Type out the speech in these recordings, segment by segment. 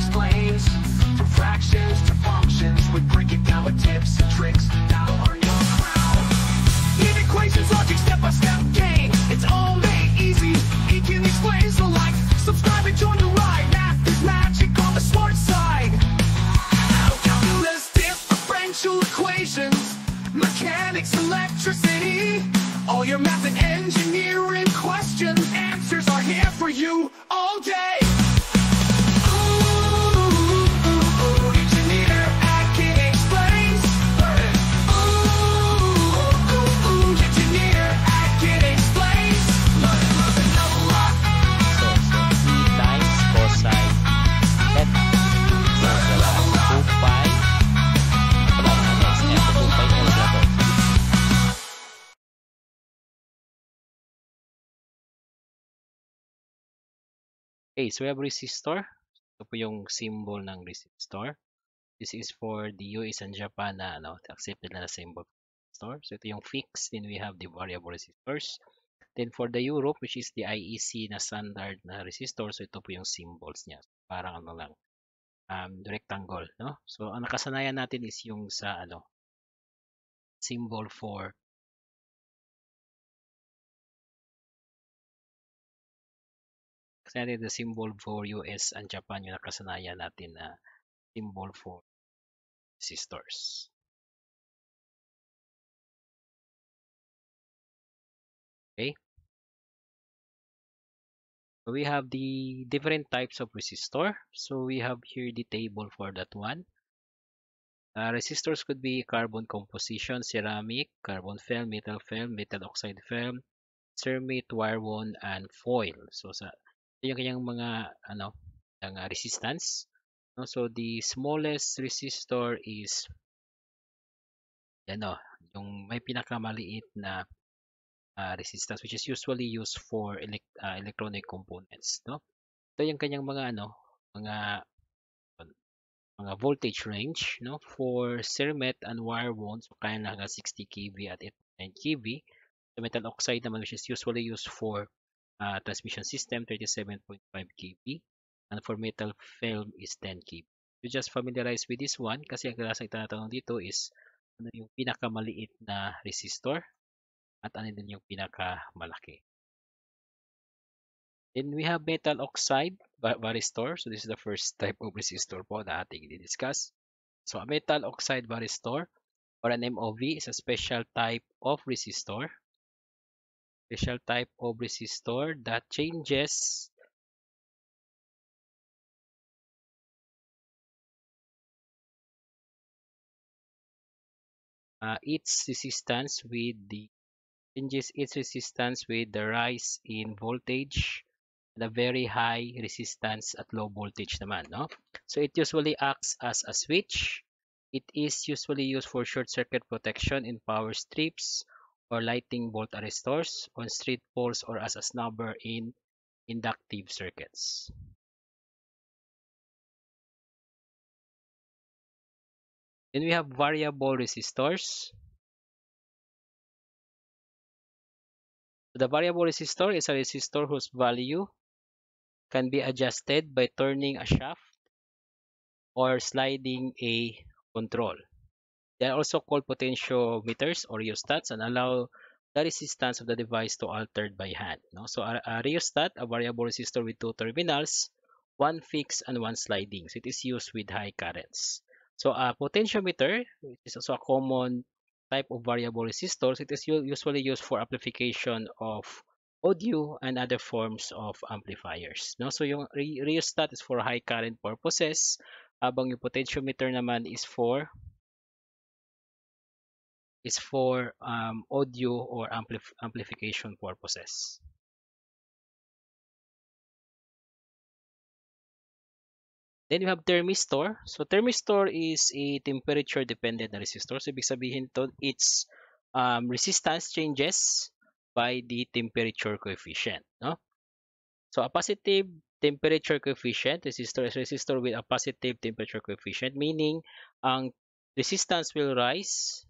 explains. From fractions to functions, we break it down with tips and tricks. Now are your crowd. In equations, logic, step-by-step game. It's all made easy. It can explain, so like, subscribe and join the ride. Math is magic on the smart side. Calculus, differential equations, mechanics, electricity. All your math and engineering questions, answers are here for you all day. Engineer Akin explains. Engineer Akin explains. Learn another lot. So 3 times cosine theta. So, 2 pi. Wala na next step. 2 pi L na to. Okay, so we have resistor. Ito po yung symbol ng resistor. This is for the US and Japan na accepted na symbol resistor. So ito yung fixed. Then we have the variable resistors. Then for the Europe, which is the IEC na standard na resistor, so ito po yung symbols niya. Parang lang, rectangle, no? So ang nakasanayan natin is yung sa symbol for the symbol for US and Japan yung nakasanayan natin na symbol for resistors. Okay. So we have the different types of resistor. So we have here the table for that one. Resistors could be carbon composition, ceramic, carbon film, metal oxide film, ceramic, wire wound, and foil. So sa yung kanyang mga resistance. No? So the smallest resistor is yung may pinakamaliit na resistance, which is usually used for electronic components. No? Ito yung kanyang mga voltage range, no, for cermet and wire wound, so kaya na hanggang 60 kV at 89 kV. So metal oxide naman, which is usually used for transmission system, 37.5 kV, and for metal film is 10 kV. You just familiarize with this one kasi ang kadalasan itinatanong dito is ano yung pinakamaliit na resistor at ano din yung pinakamalaki. Then we have metal oxide varistor. So this is the first type of resistor po na ating i-discuss. So a metal oxide varistor or an MOV is a special type of resistor. Special type of resistor that changes its resistance with the rise in voltage and a very high resistance at low voltage naman, no? So it usually acts as a switch. It is usually used for short circuit protection in power strips or lighting volt arrestors on street poles or as a snubber in inductive circuits. Then we have variable resistors. The variable resistor is a resistor whose value can be adjusted by turning a shaft or sliding a control. They are also called potentiometers or rheostats and allow the resistance of the device to altered by hand. No? So a rheostat, a variable resistor with two terminals, one fixed and one sliding. So it is used with high currents. So a potentiometer, which is also a common type of variable resistors, it is usually used for amplification of audio and other forms of amplifiers. No? So yung rheostat is for high current purposes, habang yung potentiometer naman is for audio or amplification purposes. Then you have thermistor. So thermistor is a temperature dependent resistor. So ibig sabihin to, its resistance changes by the temperature coefficient, no? So a positive temperature coefficient resistor is resistor with a positive temperature coefficient, meaning ang resistance will rise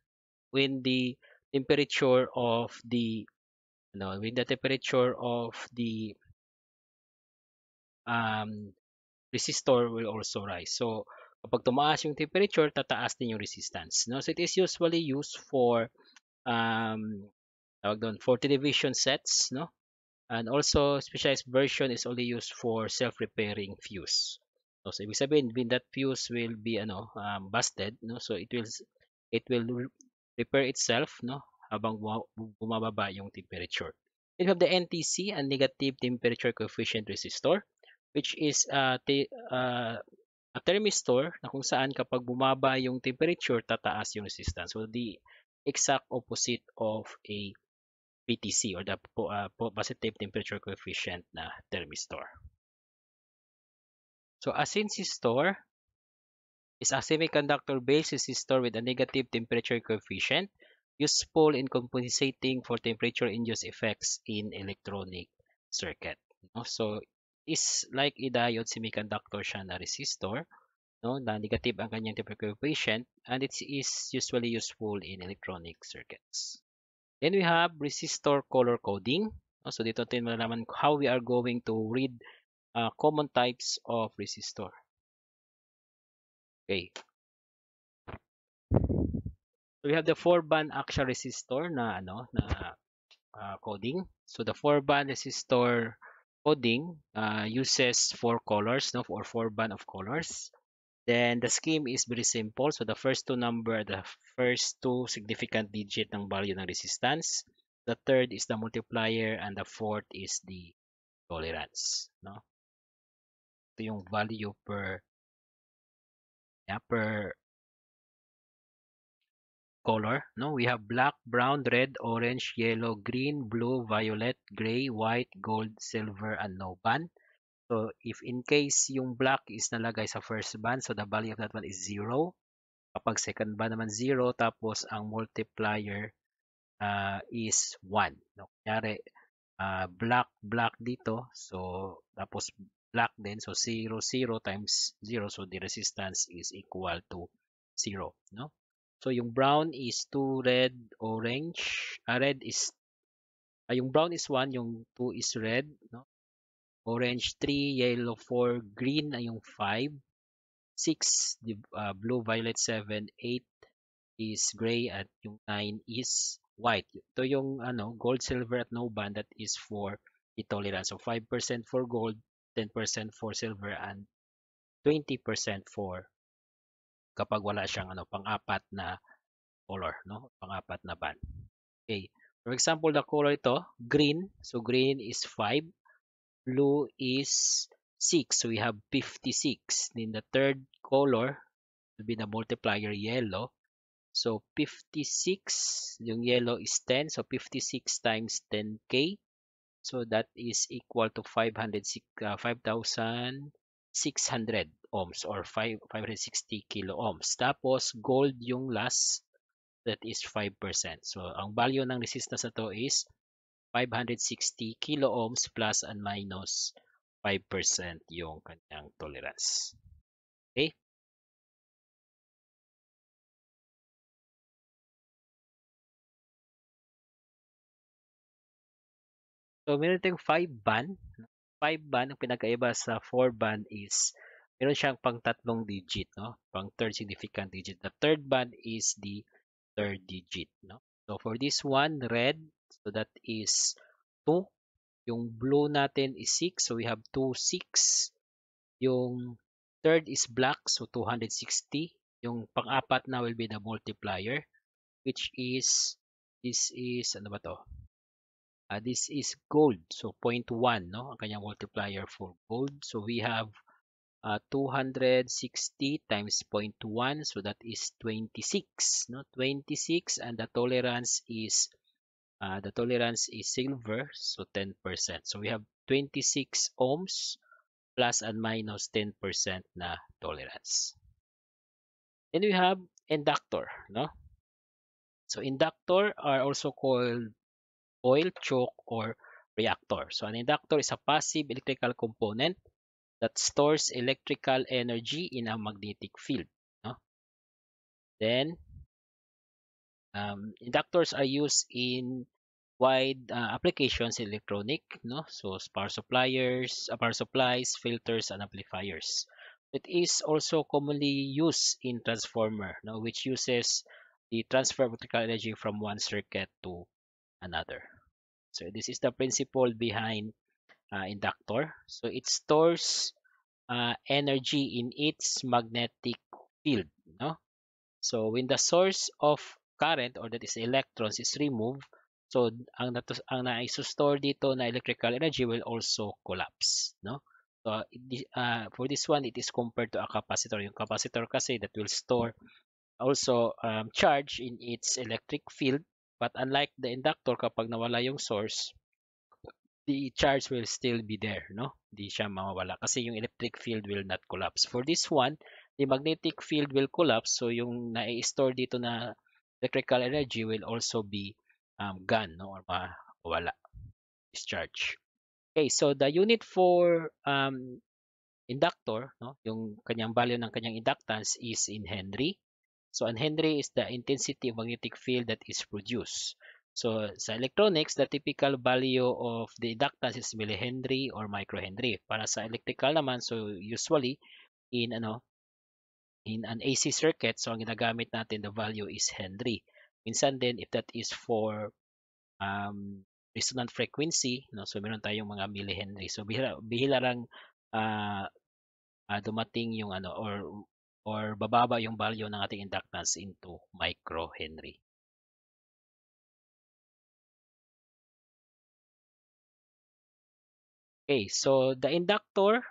when the temperature of the resistor will also rise. So, kapag tumaas yung temperature, tataas din yung resistance. No? So, it is usually used for tawag doon, for television sets, no? And also, specialized version is only used for self-repairing fuse. So, ibig sabihin, when that fuse will be busted, no? So, it will repair itself, no? Habang bumababa yung temperature. Then we have the NTC, a negative temperature coefficient resistor, which is a thermistor na kung saan kapag bumaba yung temperature, tataas yung resistance. So, the exact opposite of a PTC or the positive temperature coefficient na thermistor. So a synsistor is a semiconductor-based resistor with a negative temperature coefficient useful in compensating for temperature-induced effects in electronic circuit. No? So is like a diode semiconductor siya na resistor, no? Na negative ang kanyang temperature coefficient, and it is usually useful in electronic circuits. Then we have resistor color coding. So dito natin malalaman how we are going to read common types of resistor. Okay. So we have the 4-band axial resistor na coding. So the 4-band resistor coding uses 4 colors, no, or 4 band of colors. Then the scheme is very simple. So the first two significant digit ng value ng resistance. The third is the multiplier and the fourth is the tolerance, no? Ito yung value per color, no? We have black, brown, red, orange, yellow, green, blue, violet, gray, white, gold, silver, and no band. So if in case yung black is nalagay sa first band, so the value of that one is 0. Kapag second band naman 0, tapos ang multiplier is 1. No? Kunyari, black dito, so tapos black din, so 0, 0 times 0, so the resistance is equal to 0. No? So yung brown is 2, red, orange, yung brown is 1, yung 2 is red, no? Orange 3, yellow 4, green ay yung 5, 6, blue, violet 7, 8 is gray, at yung 9 is white. Ito yung gold, silver, at no band, that is for the tolerance. So 5% for gold, 10% for silver, and 20% for kapag wala siyang pang-apat na color, no? Pang-apat na band. Okay. For example, the color ito, green. So green is 5. Blue is 6. So we have 56. Then the third color will be the multiplier yellow. So 56, yung yellow is 10. So 56 times 10K. So that is equal to 5,600 ohms or 560 kilo ohms. Tapos gold yung last, that is 5%. So ang value ng resistance na to is 560 kilo ohms plus and minus 5% yung kanyang tolerance. Okay? So meron tayong 5-band. 5-band, ang pinagkaiba sa 4-band is meron siyang pang tatlong digit, no? Pang third significant digit. The third band is the third digit, no? So for this one, red, so that is 2. Yung blue natin is 6, so we have 2, 6. Yung third is black, so 260. Yung pang-apat na will be the multiplier, which is, this is, ano ba to? This is gold, so 0.1, no? Ang kanyang multiplier for gold. So we have 260 times 0.1, so that is 26, no? 26, and the tolerance is silver, so 10%. So we have 26 ohms plus and minus 10% na tolerance. Then we have inductor, no? So inductor are also called coil, choke, or reactor. So an inductor is a passive electrical component that stores electrical energy in a magnetic field, no? Then inductors are used in wide applications in electronic, no? So power supplies, filters, and amplifiers. It is also commonly used in transformer, no, which uses the transfer of electrical energy from one circuit to another. So this is the principle behind inductor. So it stores energy in its magnetic field, no? So when the source of current or that is electrons is removed, so ang naisostore dito na electrical energy will also collapse, no? So for this one, it is compared to a capacitor. Yung capacitor kasi that will store also charge in its electric field, but unlike the inductor, kapag nawala yung source, the charge will still be there, no? Di siya mawawala kasi yung electric field will not collapse. For this one, the magnetic field will collapse, so yung nai-store dito na electrical energy will also be gone, no? Or mawala, discharge. Okay, so the unit for inductor, no? Yung kanyang value ng kanyang inductance is in Henry. So an Henry is the intensity of magnetic field that is produced. So sa electronics, the typical value of the inductance is millihenry or microhenry. Para sa electrical naman, so usually in in an AC circuit, so ang ginagamit natin the value is Henry. Minsan din if that is for resonant frequency, no, so meron tayong mga millihenry. So bihira lang uh, dumating yung or bababa yung value ng ating inductance into microhenry. Okay, so the inductor,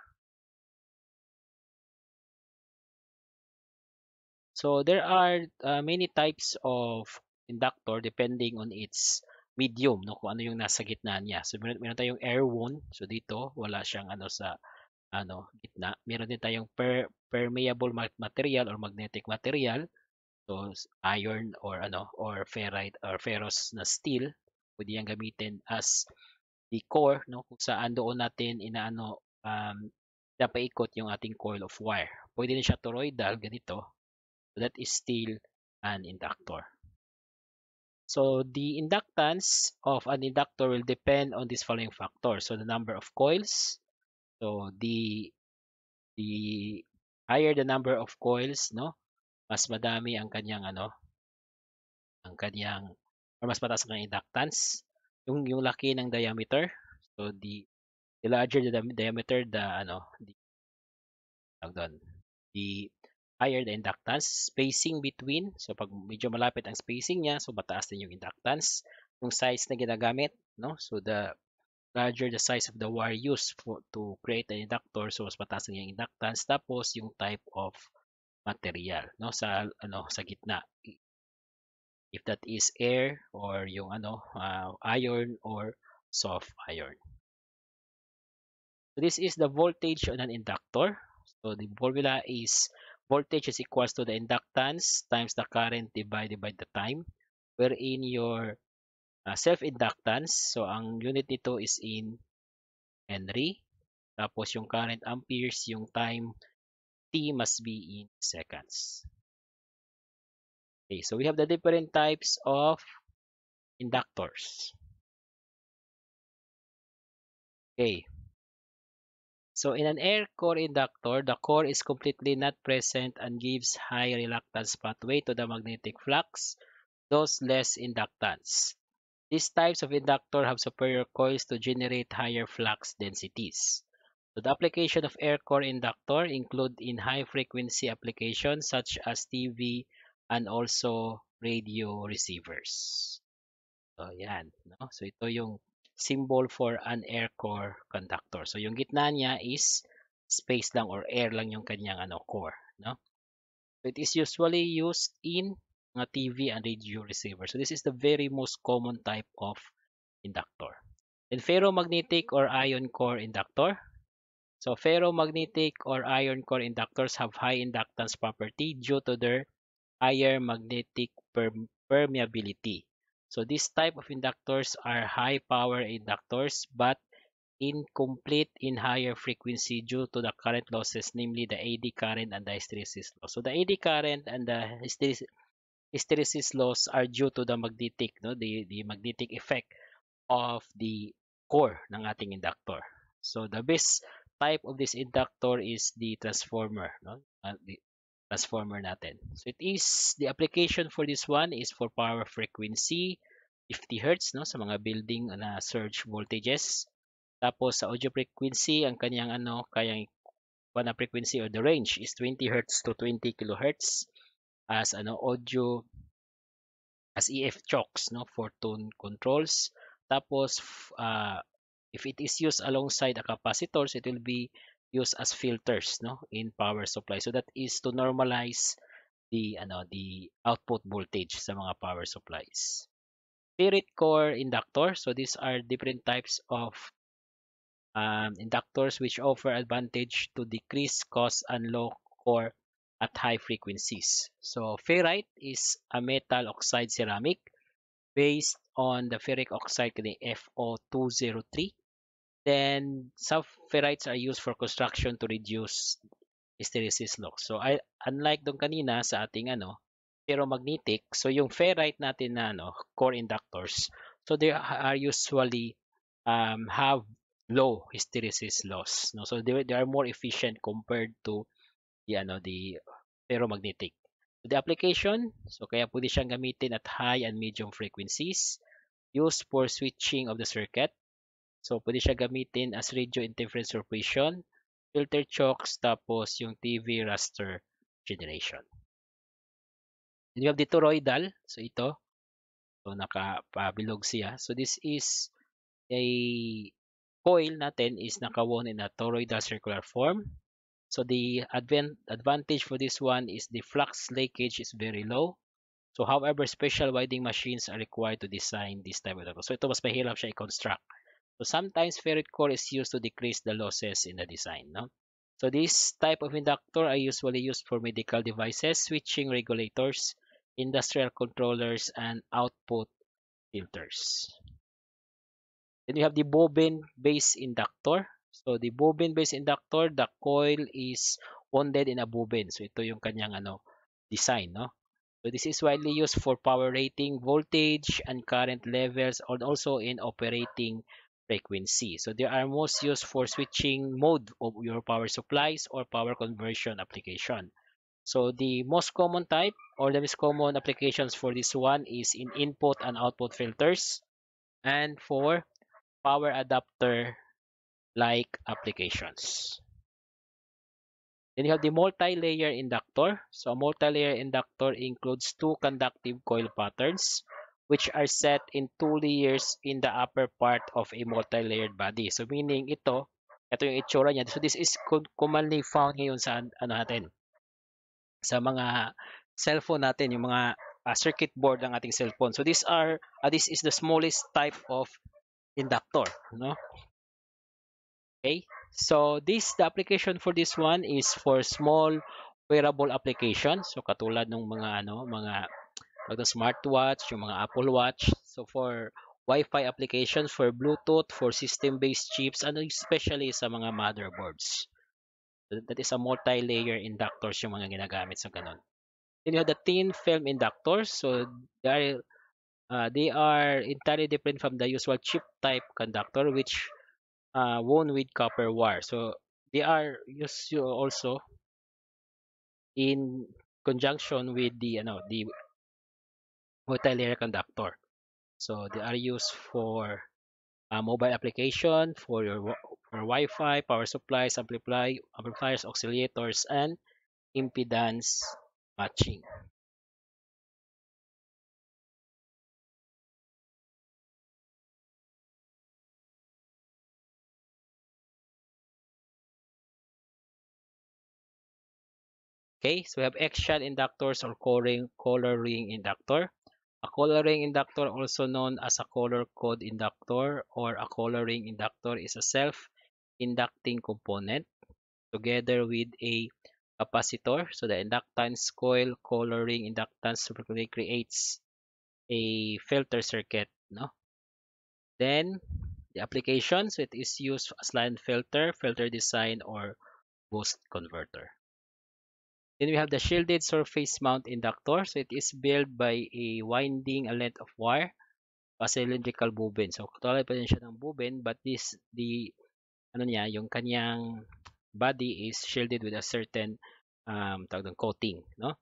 so there are many types of inductor depending on its medium, no, kung ano yung nasa gitna niya. So meron tayong air wound, so dito wala siyang sa gitna. Meron din tayong permeable material or magnetic material, so iron or ferrite or ferrous na steel, pwede yang gamitin as the core, no, kung saan doon natin napaikot yung ating coil of wire. Pwede din siya toroidal, ganito. So that is still an inductor. So the inductance of an inductor will depend on these following factors. So the number of coils. So the higher the number of coils, no, mas madami ang kanyang ang kanyang or mas mataas ang inductance. Yung laki ng diameter. So the larger the diameter, the higher the inductance. Spacing between, so pag medyo malapit ang spacing niya, so mataas din yung inductance. Yung size na ginagamit, no? So the larger the size of the wire used to create an inductor, so mas mataas din yung inductance. Tapos yung type of material, no? Sa gitna. If that is air or yung iron or soft iron. So this is the voltage on an inductor. So the formula is voltage is equals to the inductance times the current divided by the time, wherein your self-inductance, so ang unit nito is in Henry, tapos yung current amperes, yung time t must be in seconds. Okay, so we have the different types of inductors. Okay, so in an air core inductor, the core is completely not present and gives high reluctance pathway to the magnetic flux, thus less inductance. These types of inductor have superior coils to generate higher flux densities. So the application of air core inductor include in high frequency applications such as TV and also radio receivers. So yan, no? So ito yung symbol for an air core conductor. So yung gitna niya is space lang or air lang yung kanyang core, no? So it is usually used in TV and radio receiver. So this is the very most common type of inductor. Then ferromagnetic or iron core inductor. So ferromagnetic or iron core inductors have high inductance property due to their higher magnetic permeability. So this type of inductors are high power inductors but incomplete in higher frequency due to the current losses, namely the AD current and the hysteresis loss. So the AD current and the hysteresis loss are due to the magnetic, no, the magnetic effect of the core ng ating inductor. So the best type of this inductor is the transformer, no? The transformer natin. So it is the application for this one is for power frequency 50 Hz, no, sa mga building na surge voltages. Tapos sa audio frequency ang kanyang kayang na frequency or the range is 20 Hz to 20 kilohertz as audio as EF chokes, no, for tone controls. Tapos if it is used alongside a capacitors, it will be used as filters, no, in power supply. So that is to normalize the output voltage sa mga power supplies. Ferrite core inductor. So these are different types of inductors which offer advantage to decrease cost and low core at high frequencies. So ferrite is a metal oxide ceramic based on the ferric oxide FO203. Then some ferrites are used for construction to reduce hysteresis loss. So unlike dong kanina sa ating ferromagnetic, so yung ferrite natin na core inductors, so they are usually have low hysteresis loss, no? So they are more efficient compared to the ferromagnetic. So the application, so kaya pwede siyang gamitin at high and medium frequencies, used for switching of the circuit. So pwede siya gamitin as radio interference suppression, filter chokes, tapos yung TV raster generation. Then you have the toroidal. So ito, so nakapabilog siya. So this is a coil natin is naka-wound in a toroidal circular form. So the advantage for this one is the flux leakage is very low. So however, special winding machines are required to design this type of inductor. So ito mas mahirap siya i-construct. So sometimes ferrite core is used to decrease the losses in the design, no? So this type of inductor are usually used for medical devices, switching regulators, industrial controllers, and output filters. Then you have the bobbin-based inductor. So the bobbin-based inductor, the coil is wounded in a bobbin. So ito yung kanyang design, no? So this is widely used for power rating, voltage, and current levels, and also in operating frequency. So they are most used for switching mode of your power supplies or power conversion application. So the most common type or the most common applications for this one is in input and output filters and for power adapter like applications. Then you have the multi-layer inductor. So a multi-layer inductor includes two conductive coil patterns which are set in two layers in the upper part of a multi-layered body. So meaning ito yung itsura niya. So this is commonly found ngayon sa natin, sa mga cellphone natin, yung mga circuit board ng ating cellphone. So this is the smallest type of inductor, no? Okay, so the application for this one is for small wearable applications. So katulad ng mga smartwatch, yung mga Apple Watch. So for Wi-Fi applications, for Bluetooth, for system-based chips, and especially sa mga motherboards. So that is a multi-layer inductors yung mga ginagamit sa ganun. Then you have the thin film inductors. So they are entirely different from the usual chip type conductor, which wound with copper wire. So they are used also in conjunction with the multi-layer conductor. So they are used for mobile application, for Wi-Fi, power supplies, amplifiers, oscillators, and impedance matching. Okay, so we have X-shot inductors or color ring inductor. A color ring inductor, also known as a color code inductor or a color ring inductor, is a self-inducting component together with a capacitor. So the inductance coil color ring inductance typically creates a filter circuit, no? Then the applications, it is used as line filter, filter design, or boost converter. Then we have the shielded surface mount inductor. So it is built by a winding a length of wire cylindrical bobbin. So tulad pa rin siya ng bobbin, but the ano niya, yung kanyang body is shielded with a certain tawag doon, coating, no?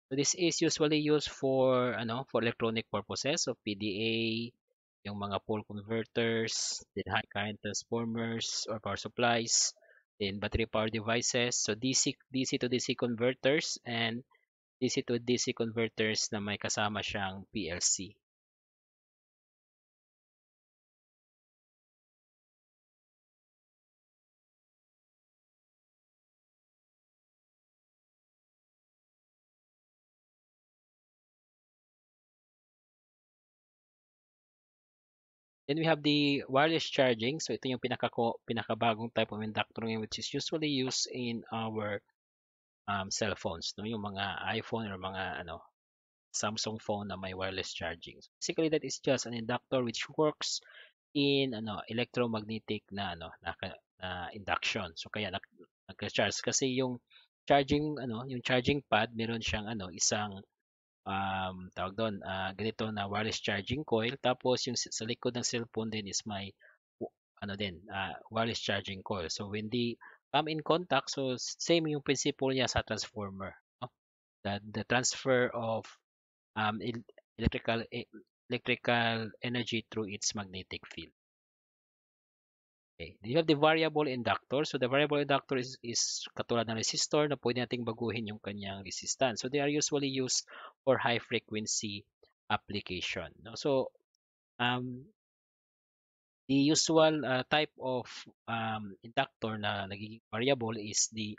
So this is usually used for for electronic purposes, so PDA, yung mga pole converters, then high current transformers or power supplies, then battery power devices, so DC to DC converters and DC to DC converters na may kasama siyang PLC. Then we have the wireless charging. So ito yung pinakabagong type of inductor ngayon, which is usually used in our cell phones, no? Yung mga iPhone or mga Samsung phone na may wireless charging. So basically, that is just an inductor which works in electromagnetic na induction. So kaya nagka-charge kasi yung yung charging pad, meron siyang isang tawag doon, ganito na wireless charging coil. Tapos yung sa likod ng cellphone din is may wireless charging coil. So when they come in contact, so same yung principle niya sa transformer. No? The transfer of um, el- electrical e- electrical energy through its magnetic field. Okay. You have the variable inductor. So the variable inductor is katulad ng resistor na pwede nating baguhin yung kanyang resistance. So they are usually used for high frequency application. No? So the usual type of inductor na nagiging variable is the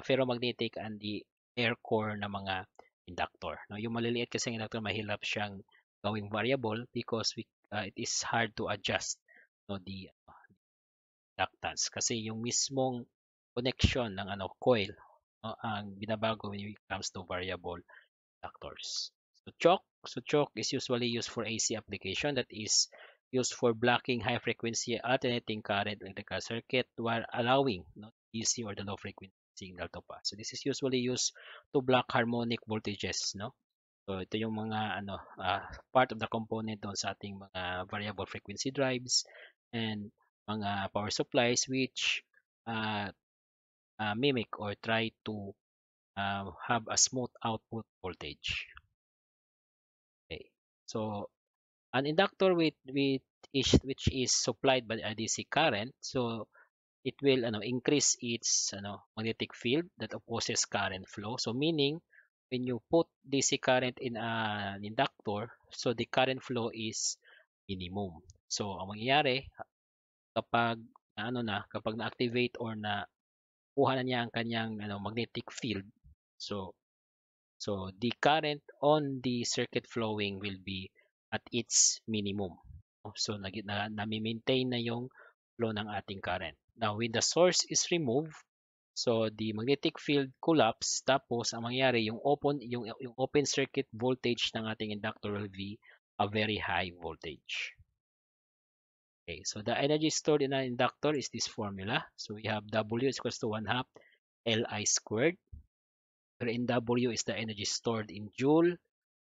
ferromagnetic and the air core na mga inductor. No, yung maliliit kasi inductor mahirap siyang gawing variable because it is hard to adjust the inductance kasi yung mismong connection ng coil ang binabago when it comes to variable inductors. So choke is usually used for AC application, that is used for blocking high frequency alternating current electrical circuit while allowing DC or the low frequency signal to pass. So this is usually used to block harmonic voltages, no? So ito yung mga part of the component doon sa ating mga variable frequency drives and mga power supplies which mimic or try to have a smooth output voltage. Okay. So an inductor which is supplied by a DC current, so it will increase its magnetic field that opposes current flow. So meaning when you put DC current in an inductor, so the current flow is minimum. So ang mangyayari kapag kapag na-activate or na kuha na niya ang kanyang magnetic field, so the current on the circuit flowing will be at its minimum. So nami-maintain na yung flow ng ating current. Now when the source is removed, so the magnetic field collapse, tapos ang mangyayari yung open circuit voltage ng ating inductor will be a very high voltage. Okay, so the energy stored in an inductor is this formula. So we have W is equals to 1/2 Li squared. Wherein W is the energy stored in joule.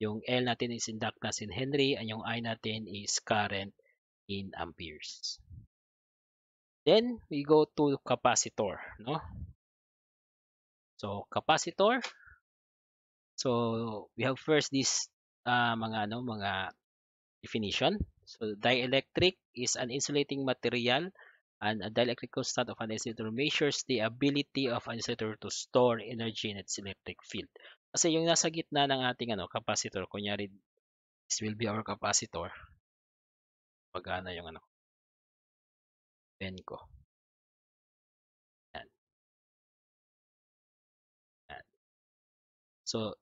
Yung L natin is inductance in Henry, and yung I natin is current in amperes. Then we go to capacitor, no? So capacitor. So we have first this mga definition. So dielectric is an insulating material, and a dielectric constant of an insulator measures the ability of an insulator to store energy in its electric field. Kasi yung nasa gitna ng ating capacitor, kunyari this will be our capacitor. Pagana yung pen ko. Yan. Yan. So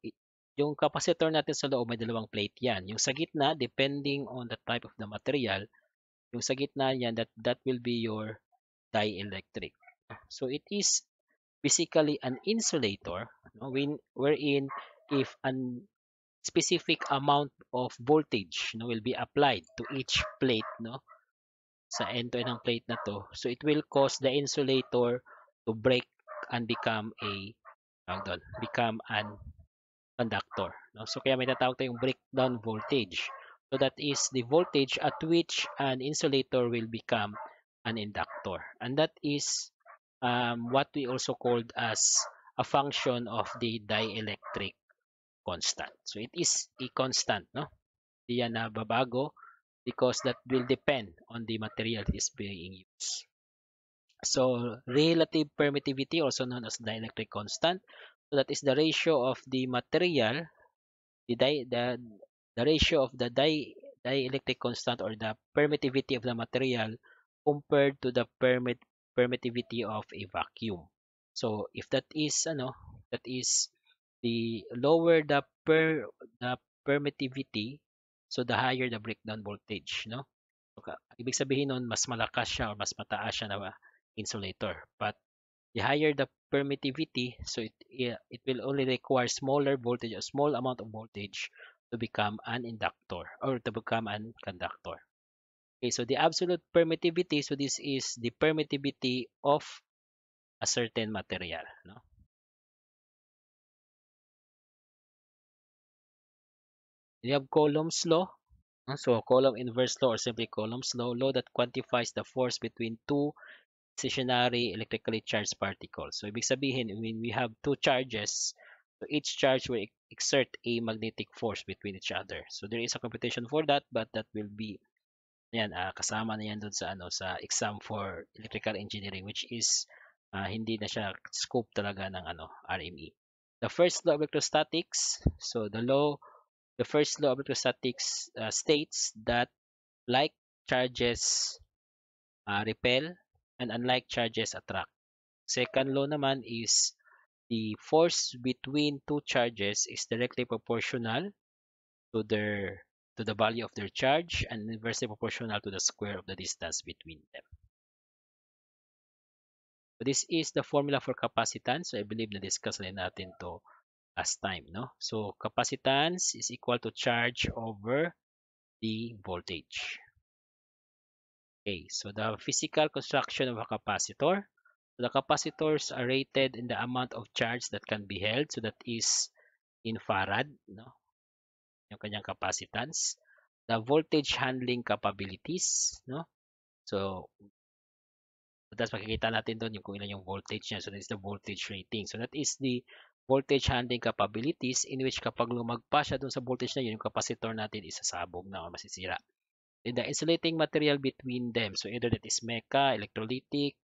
yung capacitor natin sa loob may dalawang plate yan. Yung sa gitna, depending on the type of the material, yung sa gitna yan, that will be your dielectric. So it is basically an insulator, wherein if an specific amount of voltage will be applied to each plate, sa end to end ng plate na to, so it will cause the insulator to break and become an conductor. So kaya may tatawag tayong breakdown voltage. So that is the voltage at which an insulator will become an inductor. And that is what we also called as a function of the dielectric constant. So it is a constant, no? Di yan nababago because that will depend on the material that is being used. So relative permittivity, also known as dielectric constant, so that is the ratio of the material, the di the ratio of the dielectric constant or the permittivity of the material compared to the permittivity of a vacuum. So if that is that is the lower the permittivity, so the higher the breakdown voltage, no? So, ibig sabihin nun, mas malakas siya or mas mataas siya na insulator. But the higher the permittivity, so it will only require smaller voltage, a small amount of voltage to become an inductor or to become an conductor. Okay, so the absolute permittivity, so this is the permittivity of a certain material, no? You have Coulomb's law. So Coulomb inverse law or simply Coulomb's law that quantifies the force between two stationary electrically charged particles. So ibig sabihin, when we have two charges, so each charge will exert a magnetic force between each other. So there is a computation for that, but that will be kasama na yan doon sa sa exam for electrical engineering, which is hindi na siya scope talaga ng RME. The first law of electrostatics, so the first law of electrostatics states that like charges repel and unlike charges attract. Second law naman is the force between two charges is directly proportional to the value of their charge and inversely proportional to the square of the distance between them. So this is the formula for capacitance. So I believe na discuss na natin to last time, no? So capacitance is equal to charge over the voltage. Okay, so the physical construction of a capacitor. So the capacitors are rated in the amount of charge that can be held. So that is in farad, no? Yung kanyang capacitance. The voltage handling capabilities, no? So that's makikita natin doon yung kung ilan yung voltage niya. So that is the voltage rating. So that is the voltage handling capabilities in which kapag lumagpas siya doon sa voltage na yun, yung capacitor natin isasabog na o masisira. And the insulating material between them. So either that is mecha, electrolytic,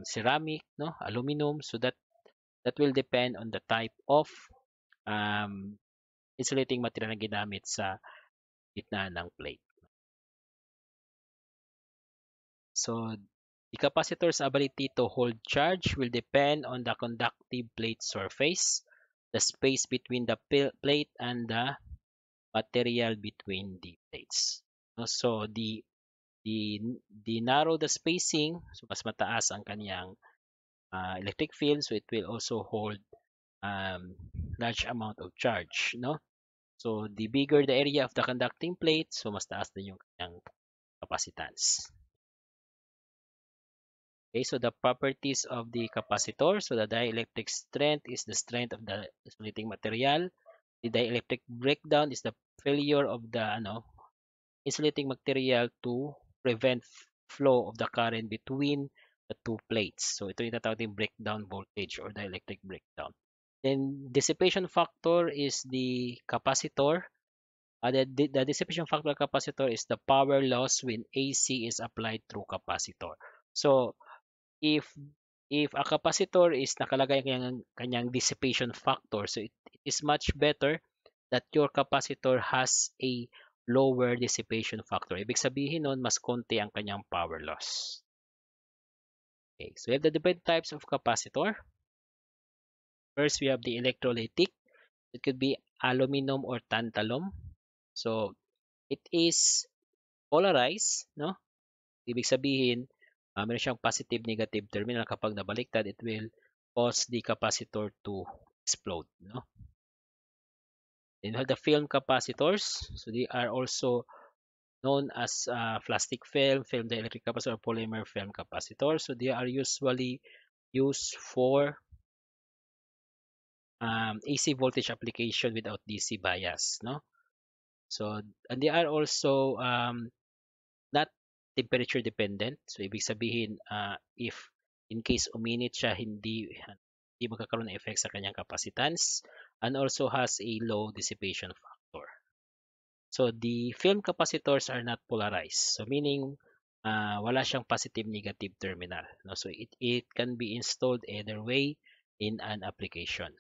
ceramic, no, aluminum. So that will depend on the type of um, insulating material na ginamit sa gitna ng plate. So the capacitor's ability to hold charge will depend on the conductive plate surface, the space between the plate and the material between the plates. So the narrow the spacing, so mas mataas ang kanyang electric field, so it will also hold large amount of charge, no? So the bigger the area of the conducting plate, so mas taas din yung kanyang capacitance. Okay, so the properties of the capacitor. So the dielectric strength is the strength of the insulating material. The dielectric breakdown is the failure of the insulating material to prevent flow of the current between the two plates. So ito yung tinatawag yung breakdown voltage or dielectric breakdown. Then dissipation factor is the capacitor. The dissipation factor of capacitor is the power loss when AC is applied through capacitor. So if a capacitor is nakalagay ang kanyang dissipation factor, so it is much better that your capacitor has a lower dissipation factor. Ibig sabihin nun, mas konti ang kanyang power loss. Okay, so we have the different types of capacitor. First, we have the electrolytic. It could be aluminum or tantalum. So it is polarized, no? Ibig sabihin, meron siyang positive negative terminal. Kapag nabaliktad, it will cause the capacitor to explode, no? Then you have the film capacitors. So they are also known as plastic film dielectric capacitor, or polymer film capacitor. So they are usually used for AC voltage application without DC bias, no? So, and they are also not temperature dependent. So, ibig sabihin, if in case uminit siya, hindi magkakaroon ng effect sa kanyang capacitance, and also has a low dissipation factor. So, the film capacitors are not polarized. So, meaning, wala siyang positive-negative terminal. No? So, it can be installed either way in an application.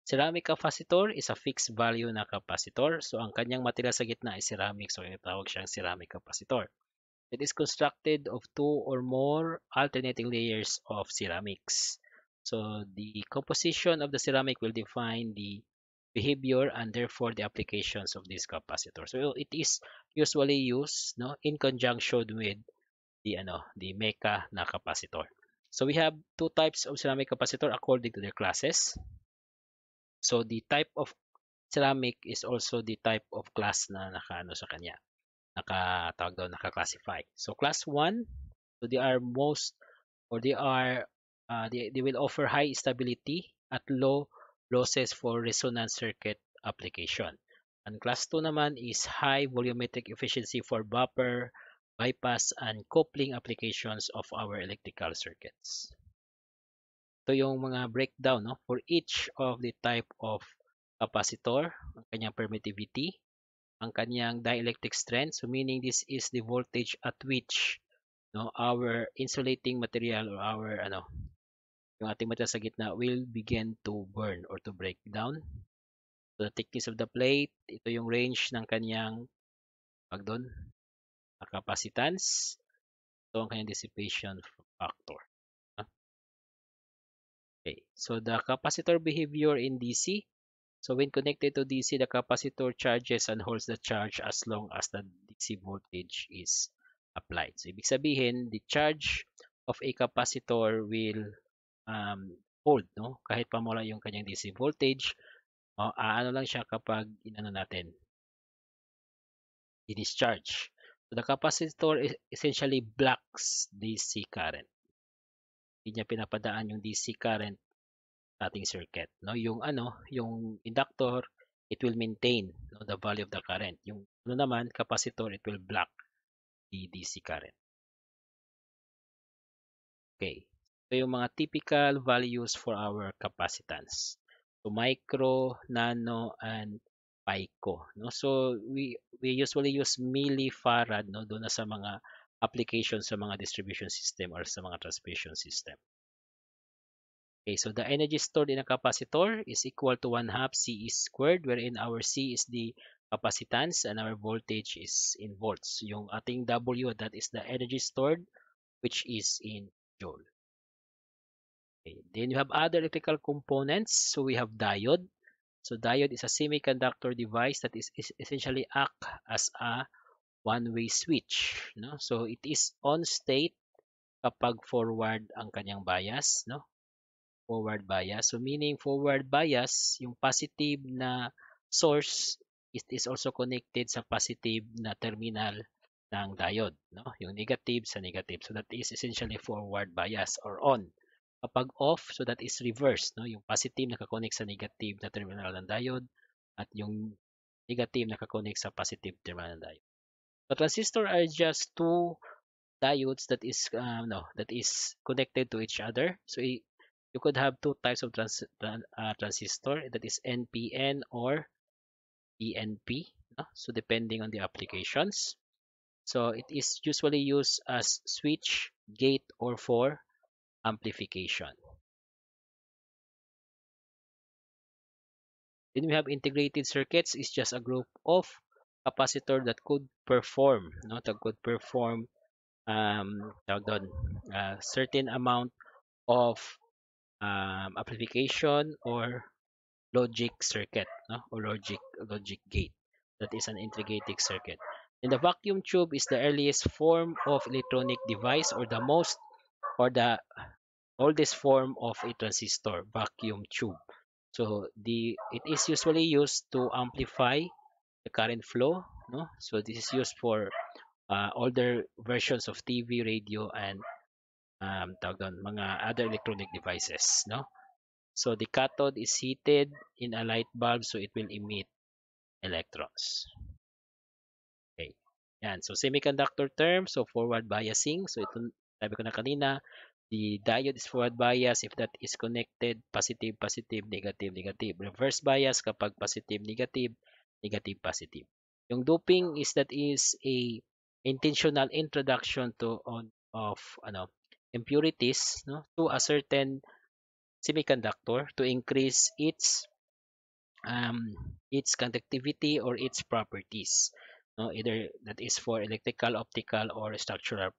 Ceramic capacitor is a fixed value na capacitor. So, ang kanyang material sa gitna ay ceramic. So, tawag siyang ceramic capacitor. It is constructed of two or more alternating layers of ceramics. So, the composition of the ceramic will define the behavior and therefore the applications of this capacitor. So, it is usually used, no, in conjunction with the mecha na capacitor. So, we have two types of ceramic capacitor according to their classes. So, the type of ceramic is also the type of class na nakaano sa kanya. Nakatawag doon, naka-classify. So, class 1, so they are most, or they will offer high stability at low losses for resonance circuit application. And class 2 naman is high volumetric efficiency for buffer, bypass, and coupling applications of our electrical circuits. Ito yung mga breakdown, no, for each of the type of capacitor, ang kanyang permittivity, ang kanyang dielectric strength. So meaning this is the voltage at which, no, our insulating material or our yung ating material sa gitna will begin to burn or to break down. So the thickness of the plate, ito yung range ng kanyang doon, capacitance. Ito ang kanyang dissipation factor. Okay, so the capacitor behavior in DC. So when connected to DC, the capacitor charges and holds the charge as long as the DC voltage is applied. So ibig sabihin, the charge of a capacitor will hold, no? Kahit pa mawala yung kanyang DC voltage, ano lang siya kapag inano natin, i-discharge. So the capacitor essentially blocks DC current. Hindi niya pinapadaan yung DC current sa ating circuit, no? Yung inductor, it will maintain, no, the value of the current. Yung naman, capacitor, it will block the DC current. Okay. So yung mga typical values for our capacitance. So micro, nano, and pico, no? So we usually use millifarad, no, doon na sa mga applications sa mga distribution system or sa mga transmission system. Okay, so the energy stored in a capacitor is equal to 1/2 C squared, wherein our C is the capacitance and our voltage is in volts. Yung ating W, that is the energy stored, which is in joule. Okay. Then you have other electrical components. So we have diode. So diode is a semiconductor device that is essentially act as a one-way switch, no? So it is on state kapag forward ang kanyang bias, no? Forward bias. So meaning forward bias, yung positive na source is also connected sa positive na terminal ng diode, no? Yung negative sa negative. So that is essentially forward bias or on. Kapag off, so that is reverse, no? Yung positive nakakonect sa negative na terminal ng diode at yung negative nakakonect sa positive terminal ng diode. So transistor are just two diodes that is connected to each other. So you could have two types of transistor, that is NPN or PNP, no? So depending on the applications. So it is usually used as switch, gate, or for amplification. Then we have integrated circuits. Is just a group of capacitor that could perform, no, that could perform certain amount of amplification or logic circuit, no, or logic gate. That is an integrated circuit. And the vacuum tube is the earliest form of electronic device or the oldest form of a transistor, vacuum tube. So it is usually used to amplify the current flow, no? So this is used for older versions of TV, radio, and mga other electronic devices, no? So the cathode is heated in a light bulb so it will emit electrons. Okay. Yan. So semiconductor term, so forward biasing. So ito, sabi ko na kanina, the diode is forward bias if that is connected, positive, positive, negative, negative. Reverse bias kapag positive, negative, negative, positive. Yung doping is that is a intentional introduction to on of impurities to a certain semiconductor to increase its conductivity or its properties. No, either that is for electrical, optical, or structural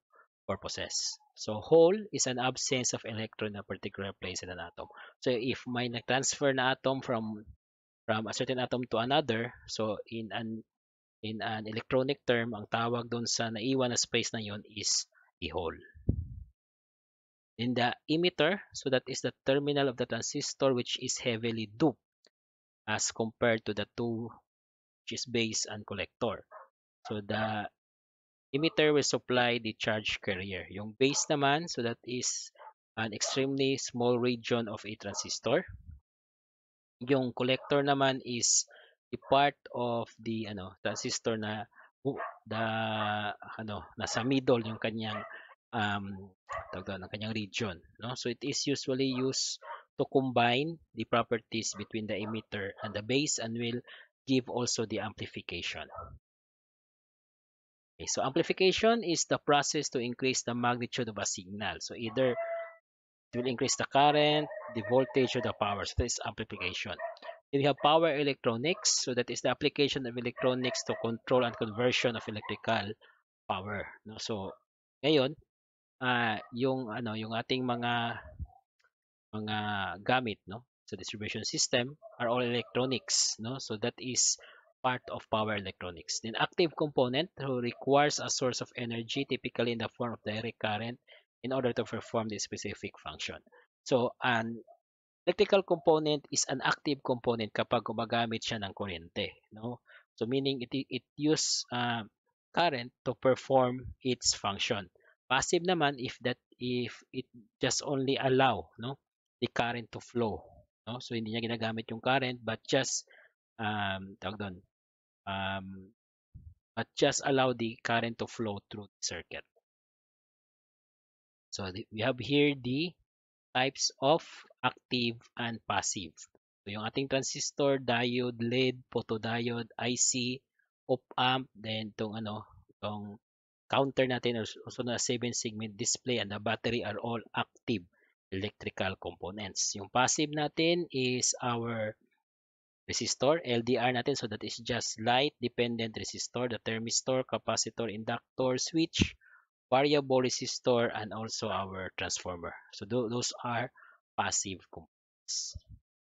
purposes. So hole is an absence of electron in a particular place in an atom. So if may nag-transfer na atom from a certain atom to another, so in an electronic term, ang tawag doon sa naiwan na space na yon is a hole. In the emitter, so that is the terminal of the transistor which is heavily doped as compared to the two which is base and collector. So the emitter will supply the charge carrier. Yung base naman, so that is an extremely small region of a transistor. Yung collector naman is the part of the transistor na the nasa middle yung kanyang ng kanyang region, no? So it is usually used to combine the properties between the emitter and the base and will give also the amplification. Okay, so amplification is the process to increase the magnitude of a signal. So either it will increase the current, the voltage, or the power. So that is amplification. Then we have power electronics. So that is the application of electronics to control and conversion of electrical power. No? So ngayon, yung ating mga gamit, no, sa distribution system are all electronics, no? So that is part of power electronics. Then active component who requires a source of energy, typically in the form of direct current, in order to perform the specific function. So an electrical component is an active component kapag gumagamit siya ng kuryente, no? So meaning it use current to perform its function. Passive naman if it just only allow, no, the current to flow, no? So hindi niya ginagamit yung current but just tawag doon, um, but just allow the current to flow through the circuit. So we have here the types of active and passive. So yung ating transistor, diode, LED, photodiode, IC, op-amp, then itong counter natin also na 7-segment display and the battery are all active electrical components. Yung passive natin is our resistor, LDR natin, so that is just light dependent resistor, the thermistor, capacitor, inductor, switch, variable resistor, and also our transformer. So those are passive components.